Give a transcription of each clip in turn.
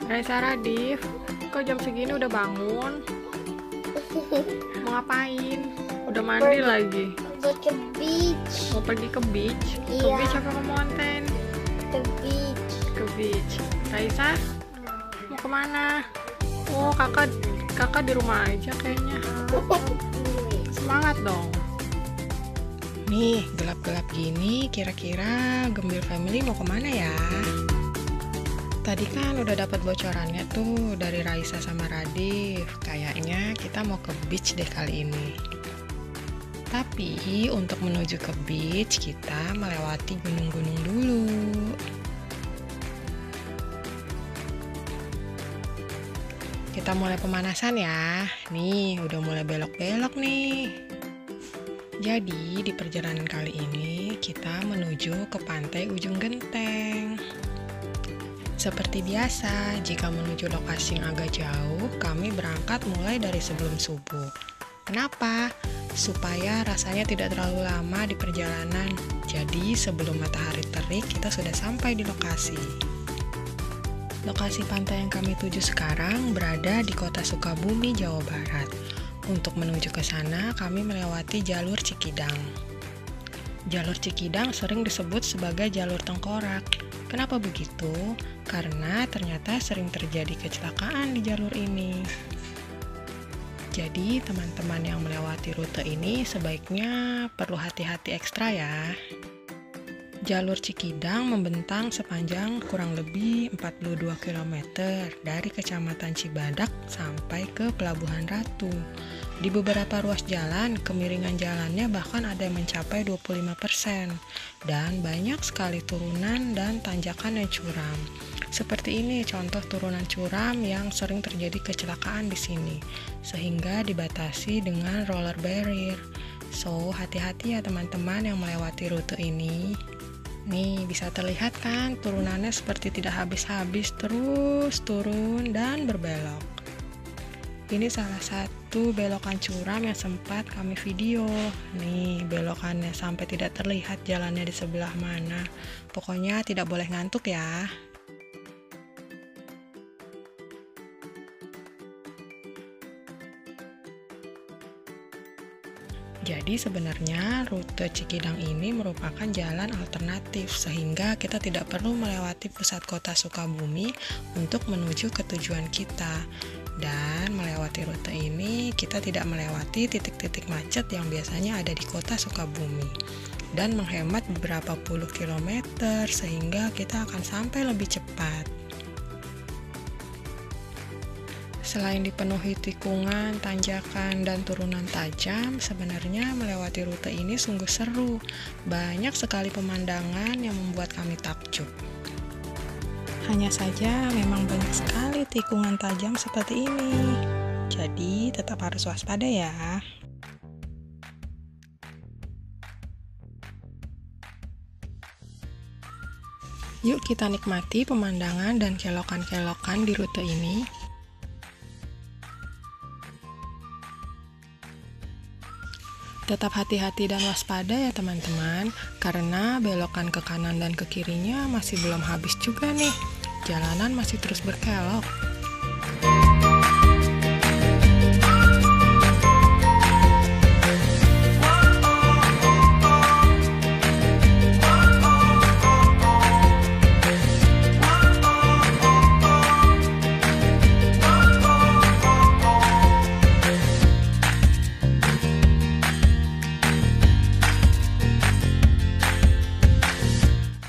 Raisa Radif, kok jam segini udah bangun? Mau ngapain? Udah mandi lagi? Mau ke beach. Mau pergi ke beach? Ke Iya. beach apa ke mountain? Ke beach. Ke beach. Raisa, mau kemana? Oh, kakak di rumah aja kayaknya. Semangat dong. Nih, gelap-gelap gini, kira-kira Gembil Family mau kemana ya? Tadi kan udah dapat bocorannya tuh dari Raisa sama Radif. Kayaknya kita mau ke beach deh kali ini. Tapi untuk menuju ke beach, kita melewati gunung-gunung dulu. Kita mulai pemanasan ya. Nih, udah mulai belok-belok nih. Jadi, di perjalanan kali ini kita menuju ke pantai Ujung Genteng. Seperti biasa, jika menuju lokasi yang agak jauh, kami berangkat mulai dari sebelum subuh. Kenapa? Supaya rasanya tidak terlalu lama di perjalanan. Jadi, sebelum matahari terik, kita sudah sampai di lokasi. Lokasi pantai yang kami tuju sekarang berada di Kota Sukabumi, Jawa Barat. Untuk menuju ke sana, kami melewati jalur Cikidang. Jalur Cikidang sering disebut sebagai jalur tengkorak. Kenapa begitu? Karena ternyata sering terjadi kecelakaan di jalur ini. Jadi, teman-teman yang melewati rute ini sebaiknya perlu hati-hati ekstra ya. Jalur Cikidang membentang sepanjang kurang lebih 42 km dari Kecamatan Cibadak sampai ke Pelabuhan Ratu. Di beberapa ruas jalan, kemiringan jalannya bahkan ada yang mencapai 25%, dan banyak sekali turunan dan tanjakan yang curam. Seperti ini contoh turunan curam yang sering terjadi kecelakaan di sini, sehingga dibatasi dengan roller barrier. So, hati-hati ya teman-teman yang melewati rute ini. Nih, bisa terlihat kan turunannya seperti tidak habis-habis, terus turun dan berbelok. Ini salah satu belokan curam yang sempat kami video. Nih, belokannya sampai tidak terlihat jalannya di sebelah mana. Pokoknya tidak boleh ngantuk ya. Jadi sebenarnya rute Cikidang ini merupakan jalan alternatif sehingga kita tidak perlu melewati pusat kota Sukabumi untuk menuju ke tujuan kita. Dan melewati rute ini kita tidak melewati titik-titik macet yang biasanya ada di kota Sukabumi dan menghemat beberapa puluh kilometer sehingga kita akan sampai lebih cepat. Selain dipenuhi tikungan, tanjakan, dan turunan tajam, sebenarnya melewati rute ini sungguh seru. Banyak sekali pemandangan yang membuat kami takjub. Hanya saja memang banyak sekali tikungan tajam seperti ini. Jadi tetap harus waspada ya. Yuk kita nikmati pemandangan dan kelokan-kelokan di rute ini. Tetap hati-hati dan waspada ya teman-teman, karena belokan ke kanan dan ke kirinya masih belum habis juga nih. Jalanan masih terus berkelok.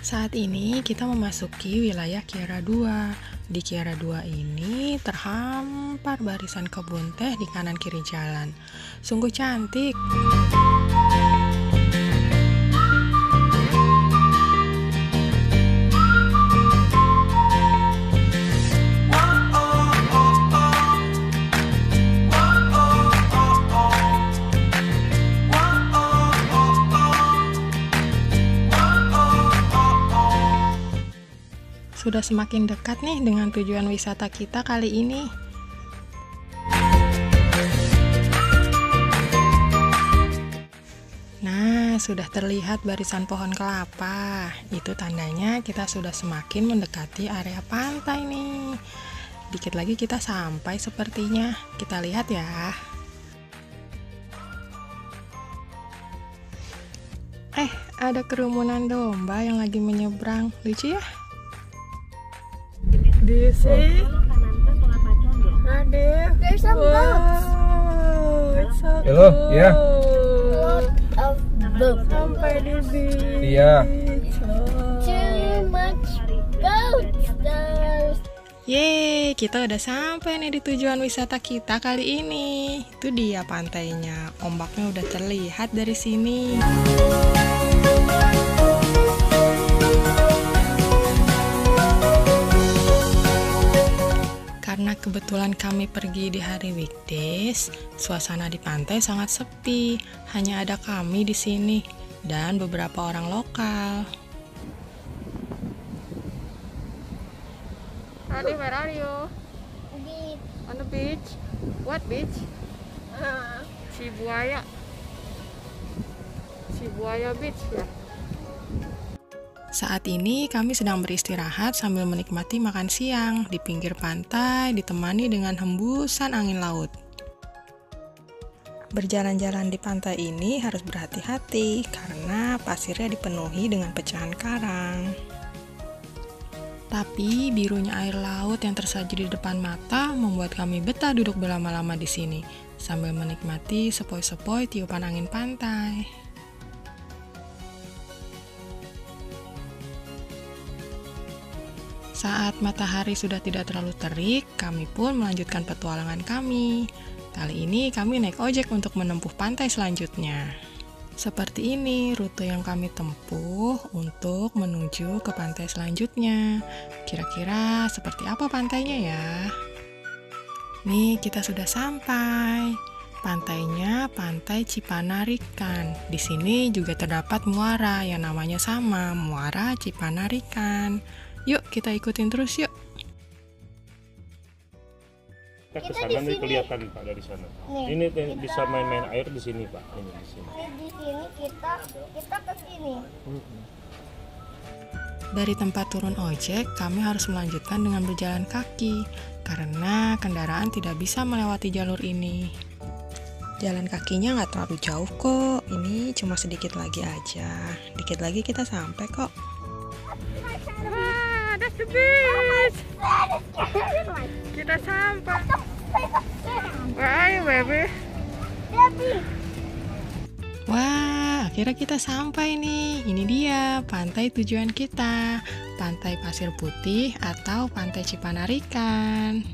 Saat ini kita memasuki wilayah Kiara 2. Di Kiara 2 ini terhampar barisan kebun teh di kanan kiri jalan. Sungguh cantik. Sudah semakin dekat nih dengan tujuan wisata kita kali ini. Nah, sudah terlihat barisan pohon kelapa. Itu tandanya kita sudah semakin mendekati area pantai nih. sedikit lagi kita sampai sepertinya. Kita lihat ya. Ada kerumunan domba yang lagi menyeberang. Lucu ya? Do you see? There's some boats. It's so Hello, ya. Lot of boats. Sampai di beach. Iya. Too much boats. There's Yeay, kita udah sampai nih di tujuan wisata kita kali ini. Itu dia pantainya. Ombaknya udah terlihat dari sini. Karena kebetulan kami pergi di hari weekdays, suasana di pantai sangat sepi. Hanya ada kami di sini dan beberapa orang lokal. Adi, where are you? beach. On the beach. What beach? Cibuaya. Cibuaya Beach ya. Saat ini kami sedang beristirahat sambil menikmati makan siang di pinggir pantai ditemani dengan hembusan angin laut. Berjalan-jalan di pantai ini harus berhati-hati karena pasirnya dipenuhi dengan pecahan karang. Tapi birunya air laut yang tersaji di depan mata membuat kami betah duduk berlama-lama di sini sambil menikmati sepoi-sepoi tiupan angin pantai. Saat matahari sudah tidak terlalu terik, kami pun melanjutkan petualangan kami. Kali ini kami naik ojek untuk menempuh pantai selanjutnya. Seperti ini rute yang kami tempuh untuk menuju ke pantai selanjutnya. Kira-kira seperti apa pantainya ya? Nih, kita sudah sampai. Pantainya Pantai Cipanarikan. Di sini juga terdapat muara yang namanya sama, Muara Cipanarikan. Yuk, kita ikutin terus yuk. Kita ke Kita sana di nih sini. kelihatan Pak dari sana. Nih, Ini kita- bisa main-main air di sini Pak. Ini di sini. Ini di sini kita ke sini. Dari tempat turun ojek, kami harus melanjutkan dengan berjalan kaki karena kendaraan tidak bisa melewati jalur ini. Jalan kakinya nggak terlalu jauh kok, ini cuma sedikit lagi aja. Dikit lagi kita sampai kok. Wah, that's the beach! Kita sampai. Where are you, baby? Wah, akhirnya kita sampai nih. Ini dia pantai tujuan kita, Pantai Pasir Putih atau Pantai Cipanarikan.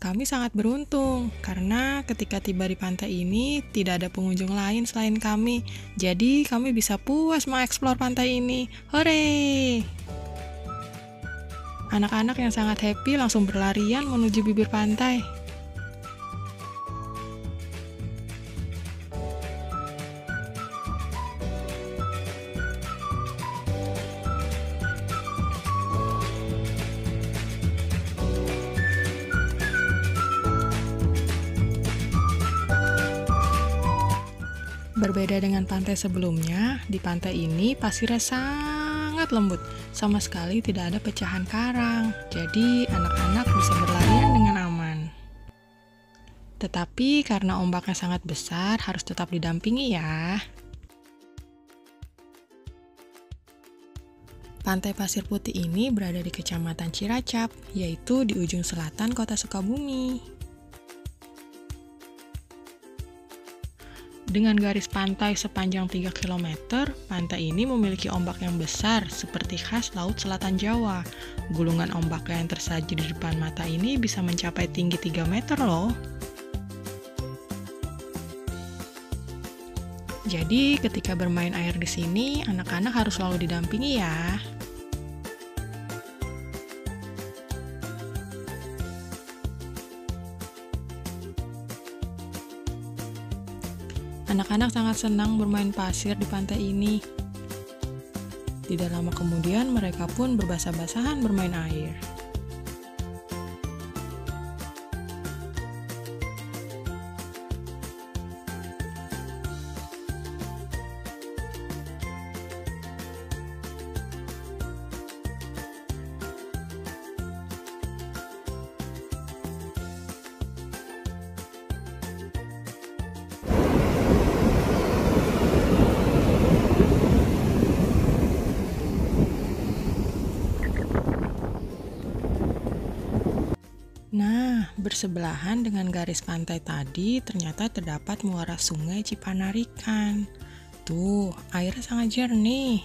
Kami sangat beruntung karena ketika tiba di pantai ini tidak ada pengunjung lain selain kami. Jadi kami bisa puas mengeksplor pantai ini. Hore! Anak-anak yang sangat happy langsung berlarian menuju bibir pantai. Berbeda dengan pantai sebelumnya, di pantai ini pasirnya sangat lembut, sama sekali tidak ada pecahan karang, jadi anak-anak bisa berlarian dengan aman. Tetapi karena ombaknya sangat besar, harus tetap didampingi ya. Pantai Pasir Putih ini berada di Kecamatan Ciracap, yaitu di ujung selatan Kota Sukabumi. Dengan garis pantai sepanjang 3 km, pantai ini memiliki ombak yang besar seperti khas Laut Selatan Jawa. Gulungan ombak yang tersaji di depan mata ini bisa mencapai tinggi 3 meter loh. Jadi ketika bermain air di sini, anak-anak harus selalu didampingi ya. Anak-anak sangat senang bermain pasir di pantai ini. Tidak lama kemudian mereka pun berbasah-basahan bermain air. Bersebelahan dengan garis pantai tadi, ternyata terdapat muara sungai Cipanarikan. Tuh, airnya sangat jernih.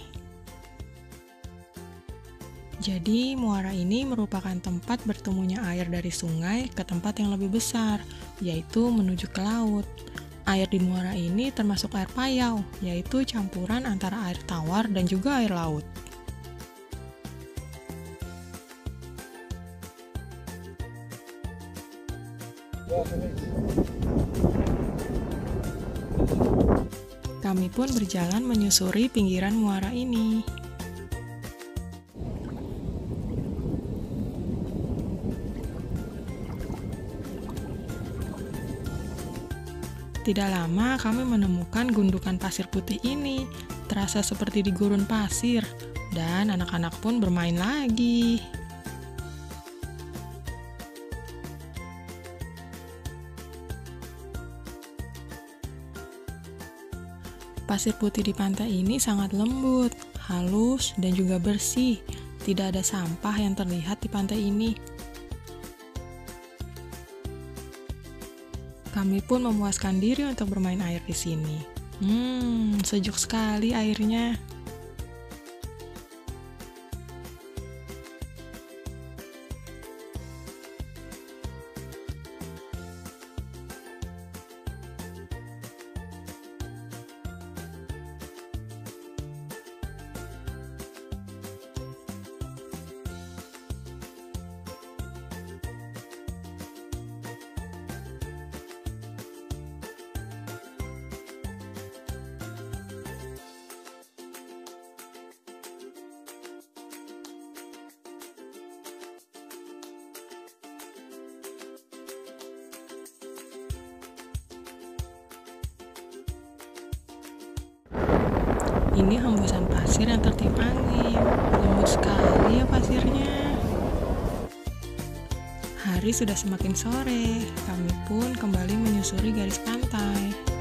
Jadi, muara ini merupakan tempat bertemunya air dari sungai ke tempat yang lebih besar, yaitu menuju ke laut. Air di muara ini termasuk air payau, yaitu campuran antara air tawar dan juga air laut. Kami pun berjalan menyusuri pinggiran muara ini. Tidak lama kami menemukan gundukan pasir putih ini, terasa seperti di gurun pasir, dan anak-anak pun bermain lagi. Pasir putih di pantai ini sangat lembut, halus, dan juga bersih. Tidak ada sampah yang terlihat di pantai ini. Kami pun memuaskan diri untuk bermain air di sini. Sejuk sekali airnya. Ini hembusan pasir yang tertiup angin. Lembut sekali ya pasirnya. Hari sudah semakin sore. Kami pun kembali menyusuri garis pantai.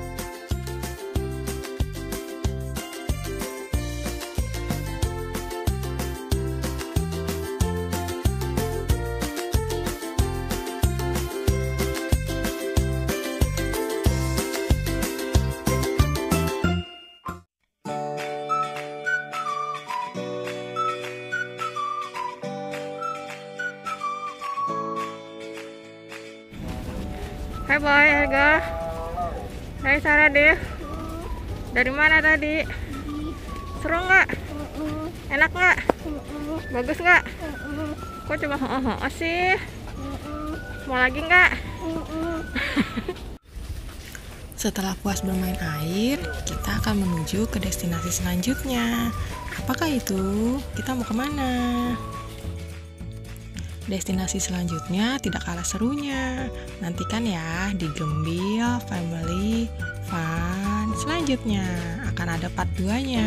Hai Boy, Ega. Hai Sarah deh. Dari mana tadi? Seru nggak? Enak nggak? Bagus nggak? Kok cuma sih? Mau lagi nggak? Setelah puas bermain air, kita akan menuju ke destinasi selanjutnya. Apakah itu? Kita mau kemana? Destinasi selanjutnya tidak kalah serunya. Nantikan ya di Gembil Family Fun selanjutnya. Akan ada part 2-nya.